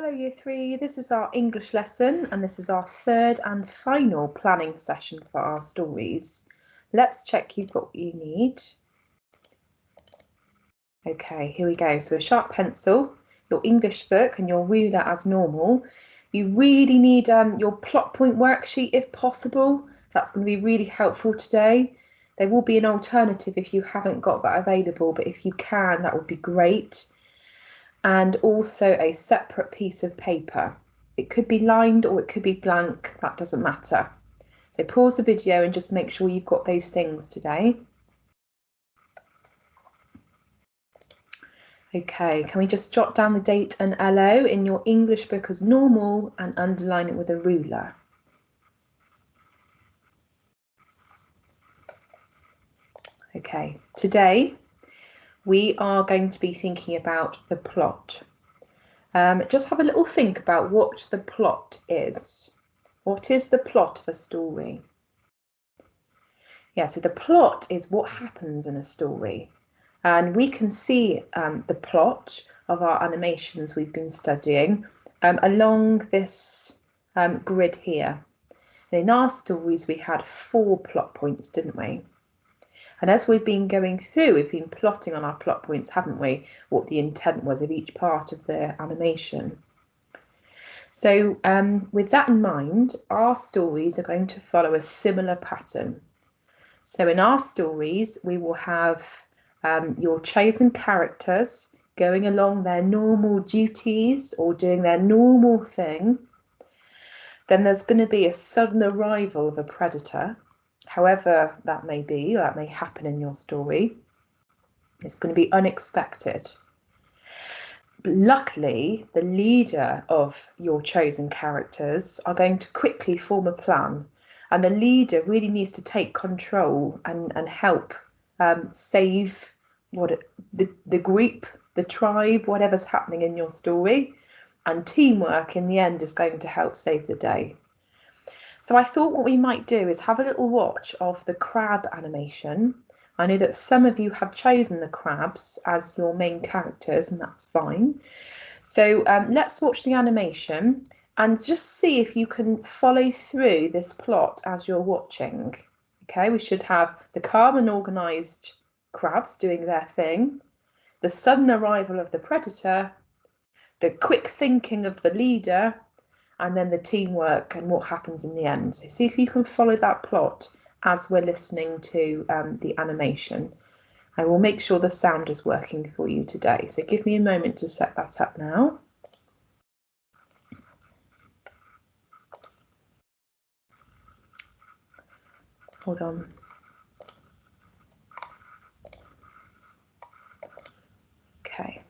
Hello Year 3, this is our English lesson and this is our third and final planning session for our stories. Let's check you've got what you need. Okay, here we go. So a sharp pencil, your English book and your ruler as normal. You really need your plot point worksheet if possible. That's going to be really helpful today. There will be an alternative if you haven't got that available, but if you can, that would be great. And also a separate piece of paper. It could be lined or it could be blank, that doesn't matter. So pause the video and just make sure you've got those things today. Okay, can we just jot down the date and LO in your English book as normal and underline it with a ruler? Okay, today we are going to be thinking about the plot. Just have a little think about what the plot is. What is the plot of a story? Yeah, so the plot is what happens in a story. And we can see the plot of our animations we've been studying along this grid here. And in our stories, we had 4 plot points, didn't we? And as we've been going through, we've been plotting on our plot points, haven't we? What the intent was of each part of the animation. So with that in mind, our stories are going to follow a similar pattern. So in our stories, we will have your chosen characters going along their normal duties or doing their normal thing. Then there's going to be a sudden arrival of a predator, however that may be, or that may happen in your story. It's going to be unexpected. But luckily, the leader of your chosen characters are going to quickly form a plan, and the leader really needs to take control and help save the group, the tribe, whatever's happening in your story, and teamwork in the end is going to help save the day. So I thought what we might do is have a little watch of the crab animation. I know that some of you have chosen the crabs as your main characters, and that's fine. So let's watch the animation and just see if you can follow through this plot as you're watching. Okay, we should have the calm and organised crabs doing their thing, the sudden arrival of the predator, the quick thinking of the leader, and then the teamwork and what happens in the end. So see if you can follow that plot as we're listening to the animation. I will make sure the sound is working for you today. So give me a moment to set that up now. Hold on. Okay,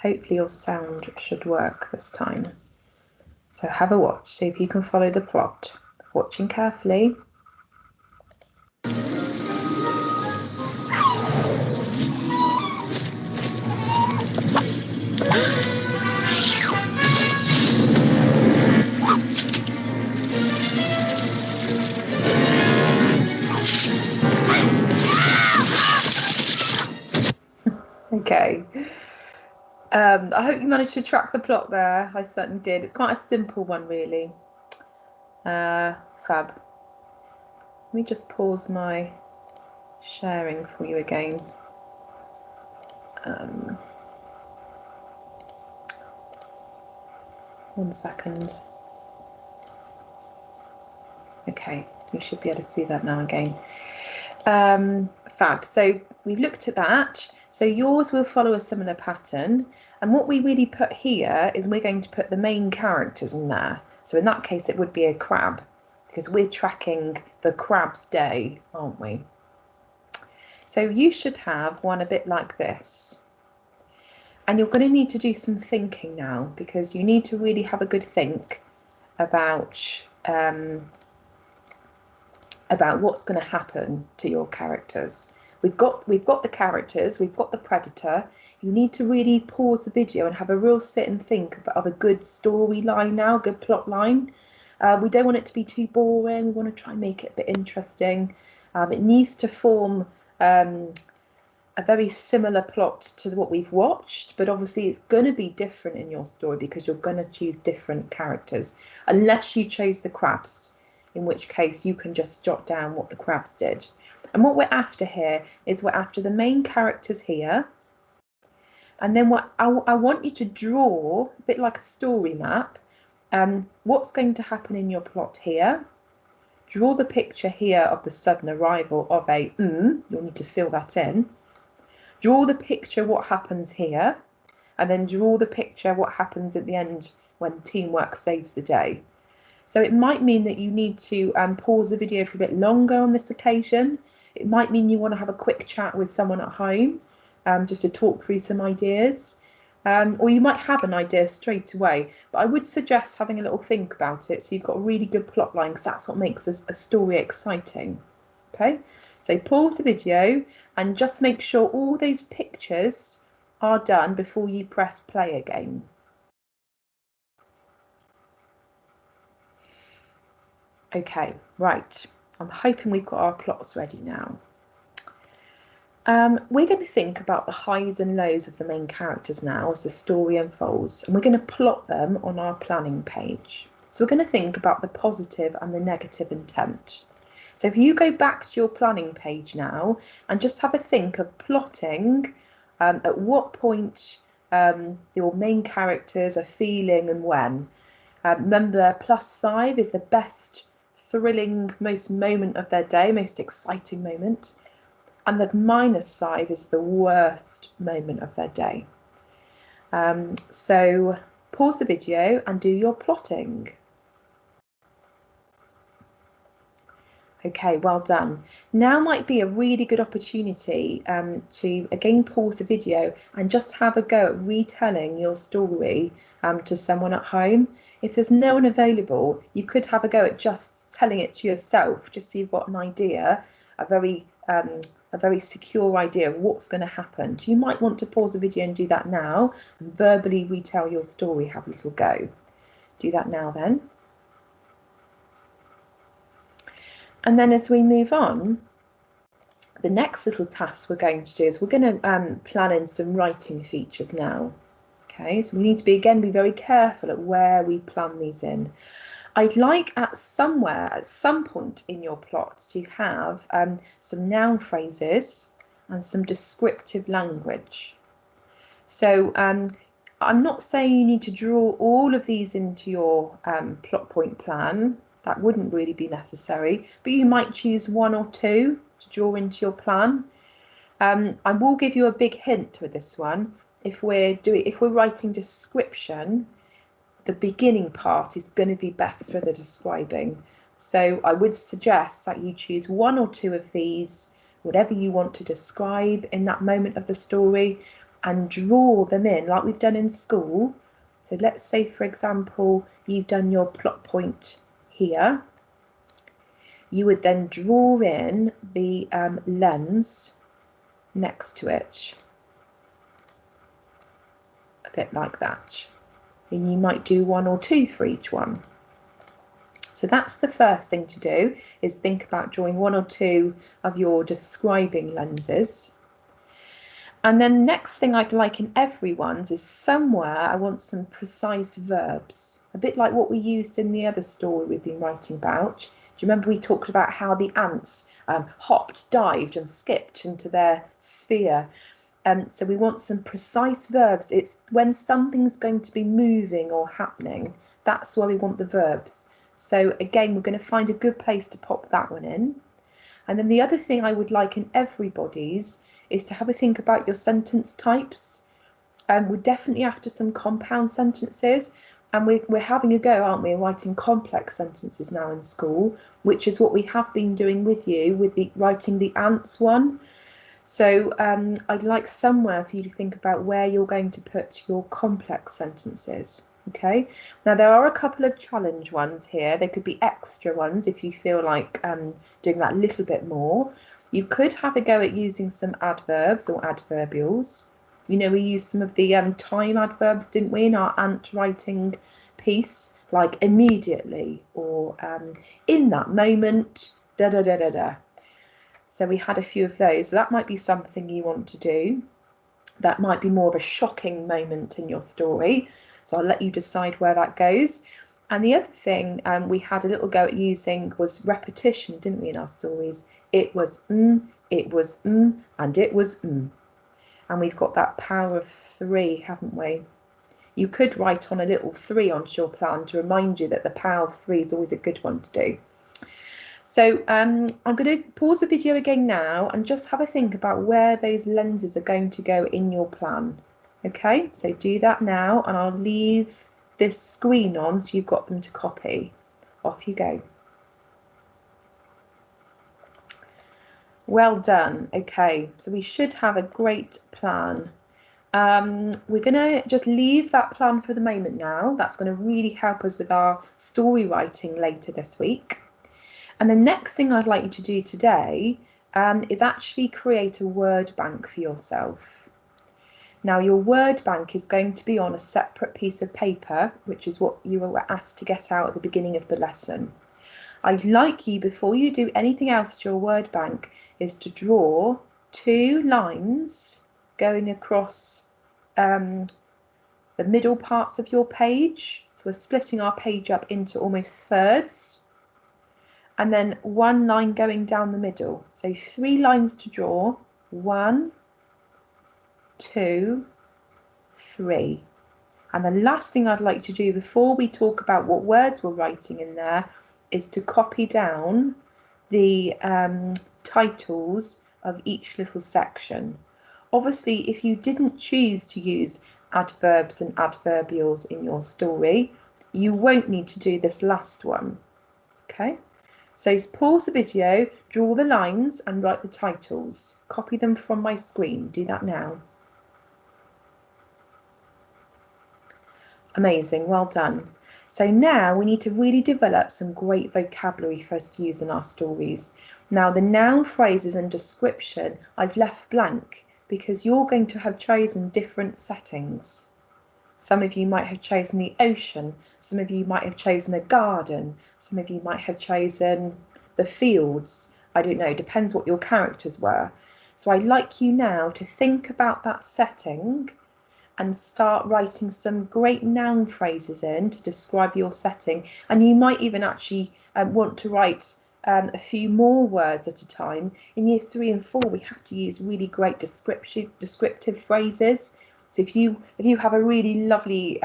hopefully your sound should work this time. So have a watch, see if you can follow the plot. Watching carefully. Okay. I hope you managed to track the plot there. I certainly did. It's quite a simple one, really. Fab. Let me just pause my sharing for you again. 1 second. Okay, you should be able to see that now again. Fab. So we've looked at that. So yours will follow a similar pattern. And what we really put here is we're going to put the main characters in there. So in that case, it would be a crab because we're tracking the crab's day, aren't we? So you should have one a bit like this. And you're going to need to do some thinking now because you need to really have a good think about what's going to happen to your characters. We've got the characters, we've got the predator. You need to really pause the video and have a real sit and think of a good storyline now, good plot line. We don't want it to be too boring. We want to try and make it a bit interesting. It needs to form a very similar plot to what we've watched, but obviously it's going to be different in your story because you're going to choose different characters, unless you chose the crabs, in which case you can just jot down what the crabs did. And what we're after here is we're after the main characters here. And then what I want you to draw, a bit like a story map, what's going to happen in your plot here. Draw the picture here of the sudden arrival of a you'll need to fill that in. Draw the picture what happens here, and then draw the picture what happens at the end when teamwork saves the day. So it might mean that you need to pause the video for a bit longer on this occasion. It might mean you want to have a quick chat with someone at home, just to talk through some ideas. Or you might have an idea straight away, but I would suggest having a little think about it so you've got a really good plot line, because that's what makes a story exciting. Okay, so pause the video and just make sure all those pictures are done before you press play again. Okay, right, I'm hoping we've got our plots ready now. We're going to think about the highs and lows of the main characters now as the story unfolds, and we're going to plot them on our planning page. So we're going to think about the positive and the negative intent. So if you go back to your planning page now and just have a think of plotting at what point your main characters are feeling and when. Remember, +5 is the best, thrilling, most moment of their day, most exciting moment. And the -5 is the worst moment of their day. So pause the video and do your plotting. Okay, well done. Now might be a really good opportunity to again pause the video and just have a go at retelling your story to someone at home. If there's no one available, you could have a go at just telling it to yourself, just so you've got an idea, a very secure idea of what's going to happen. So you might want to pause the video and do that now and verbally retell your story, have a little go. Do that now then. And then as we move on, the next little task we're going to do is we're going to plan in some writing features now. Okay, so we need to be very careful at where we plan these in. I'd like at some point in your plot to have some noun phrases and some descriptive language. So I'm not saying you need to draw all of these into your plot point plan. That wouldn't really be necessary, but you might choose 1 or 2 to draw into your plan. I will give you a big hint with this one. If we're writing description, the beginning part is going to be best for the describing. So I would suggest that you choose 1 or 2 of these, whatever you want to describe in that moment of the story, and draw them in like we've done in school. So let's say, for example, you've done your plot point here. You would then draw in the lens next to it, a bit like that. And you might do 1 or 2 for each one. So that's the first thing to do, is think about drawing 1 or 2 of your describing lenses. And then the next thing I'd like in everyone's is somewhere I want some precise verbs, a bit like what we used in the other story we've been writing about. Do you remember we talked about how the ants hopped, dived and skipped into their sphere? So we want some precise verbs. It's when something's going to be moving or happening, that's where we want the verbs. So again, we're going to find a good place to pop that one in. And then the other thing I would like in everybody's is to have a think about your sentence types. We're definitely after some compound sentences, and we're having a go, aren't we, writing complex sentences now in school, which is what we have been doing with you with writing the ants one. So I'd like somewhere for you to think about where you're going to put your complex sentences. Okay, now there are a couple of challenge ones here. There could be extra ones if you feel like doing that a little bit more. You could have a go at using some adverbs or adverbials. You know, we used some of the time adverbs, didn't we, in our ant writing piece, like immediately or in that moment, da da da da da. So we had a few of those. So that might be something you want to do. That might be more of a shocking moment in your story. So I'll let you decide where that goes. And the other thing we had a little go at using was repetition, didn't we, in our stories? It was it was and it was And we've got that power of 3, haven't we? You could write on a little 3 onto your plan to remind you that the power of 3 is always a good one to do. So I'm going to pause the video again now and just have a think about where those lenses are going to go in your plan. Okay, so do that now, and I'll leave this screen on so you've got them to copy. Off you go. Well done. Okay, so we should have a great plan. We're going to just leave that plan for the moment now. That's going to really help us with our story writing later this week. And the next thing I'd like you to do today is actually create a word bank for yourself. Now, your word bank is going to be on a separate piece of paper, which is what you were asked to get out at the beginning of the lesson. I'd like you, before you do anything else to your word bank, is to draw 2 lines going across the middle parts of your page. So we're splitting our page up into almost thirds. And then 1 line going down the middle. So 3 lines to draw. 1, 2, 3. And the last thing I'd like to do before we talk about what words we're writing in there is to copy down the titles of each little section. Obviously, if you didn't choose to use adverbs and adverbials in your story, you won't need to do this last one. Okay? So pause the video, draw the lines and write the titles. Copy them from my screen. Do that now. Amazing, well done. So now we need to really develop some great vocabulary for us to use in our stories. Now the noun phrases and description I've left blank because you're going to have chosen different settings. Some of you might have chosen the ocean, some of you might have chosen a garden, some of you might have chosen the fields. I don't know, depends what your characters were. So I'd like you now to think about that setting and start writing some great noun phrases in to describe your setting. And you might even actually want to write a few more words at a time. In year 3 and 4, we have to use really great descriptive phrases. So if you have a really lovely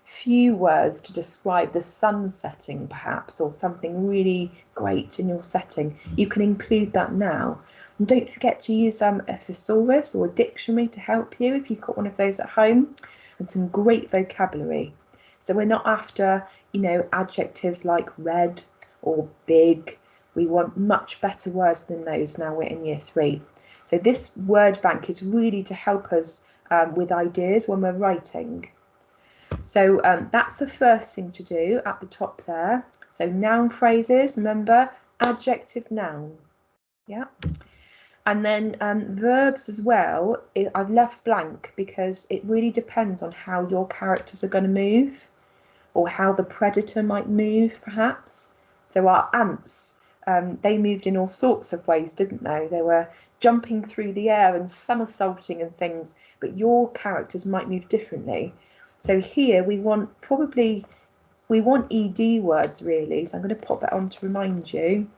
few words to describe the sun setting, perhaps, or something really great in your setting, you can include that now. And don't forget to use a thesaurus or a dictionary to help you if you've got one of those at home, and some great vocabulary. So we're not after, adjectives like red or big. We want much better words than those now we're in year 3. So this word bank is really to help us with ideas when we're writing. So that's the first thing to do at the top there. So noun phrases, remember, adjective, noun. Yeah. And then verbs as well, I've left blank because it really depends on how your characters are going to move, or how the predator might move, perhaps. So our ants, they moved in all sorts of ways, didn't they? They were jumping through the air and somersaulting and things, but your characters might move differently. So here we want ED words really. So I'm going to pop that on to remind you.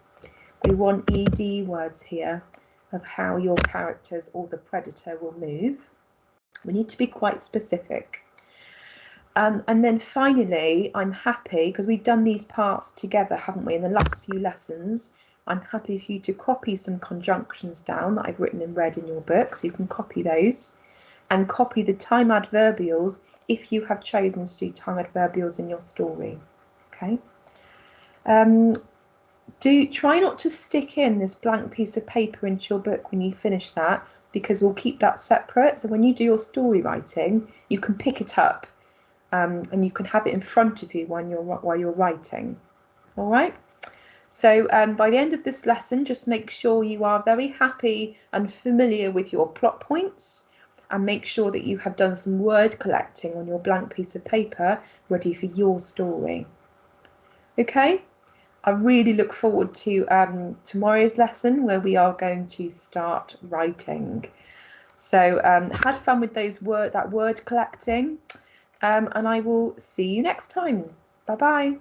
We want ED words here of how your characters or the predator will move. We need to be quite specific. And then finally, I'm happy, because we've done these parts together, haven't we, in the last few lessons. I'm happy for you to copy some conjunctions down that I've written in red in your book, so you can copy those. And copy the time adverbials if you have chosen to do time adverbials in your story. Okay. Do try not to stick in this blank piece of paper into your book when you finish that, because we'll keep that separate. So when you do your story writing, you can pick it up and you can have it in front of you while you're writing. All right. So by the end of this lesson, just make sure you are very happy and familiar with your plot points, and make sure that you have done some word collecting on your blank piece of paper ready for your story. Okay. I really look forward to tomorrow's lesson where we are going to start writing. So had fun with that word collecting, and I will see you next time. Bye bye.